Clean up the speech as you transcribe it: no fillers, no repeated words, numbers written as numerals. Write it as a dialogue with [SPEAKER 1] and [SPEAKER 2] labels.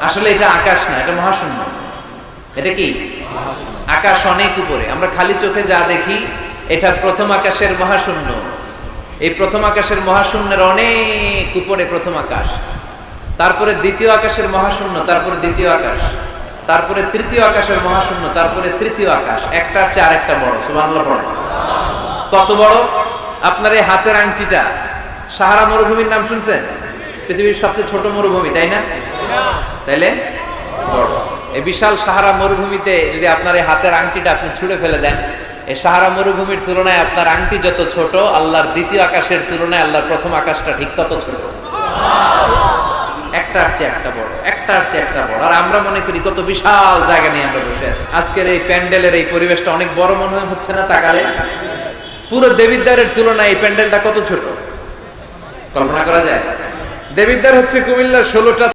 [SPEAKER 1] আসলে এটা আকাশ না, এটা মহাশূন্য। এটা কি আকাশ? অনেক উপরে। আমরা খালি চোখে যা দেখি এটা প্রথম আকাশের মহাশূন্য। এই প্রথম আকাশের মহাশূন্যের অনেক উপরে প্রথম আকাশ, তারপরে দ্বিতীয় আকাশের মহাশূন্য, তারপরে দ্বিতীয় আকাশ, তারপরে তৃতীয় আকাশের মহাশূন্য, তারপরে তৃতীয় আকাশ। একটার চেয়ে আরেকটা বড়। সুবহানাল্লাহ পড়েন। কত বড়? আপনার এই হাতের আংটিটা, সাহারা মরুভূমির নাম শুনছেন? পৃথিবীর সবচেয়ে ছোট মরুভূমি, তাই না? তাইলে বড়। এই বিশাল সাহারা মরুভূমিতে যদি আপনার এই হাতের আংটিটা আপনি ছুঁড়ে ফেলে দেন, এই সাহারা মরুভূমির তুলনায় আপনার আংটি যত ছোট, আল্লাহর দ্বিতীয় আকাশের তুলনায় আল্লাহর প্রথম আকাশটা ঠিক তত ছোট। একটার চেয়ে একটা বড়, একটার চেয়ে একটা বড়। আর আমরা মনে করি কত বিশাল জায়গা নিয়ে আমরা বসে আছি। আজকের এই প্যান্ডেলের এই পরিবেশটা অনেক বড় মনে হচ্ছে না তাকালে? পুরো দেবিদ্বারের তুলনায় এই প্যান্ডেলটা কত ছোট, কল্পনা করা যায়? দেবিদ্বার হচ্ছে কুমিল্লার 16টা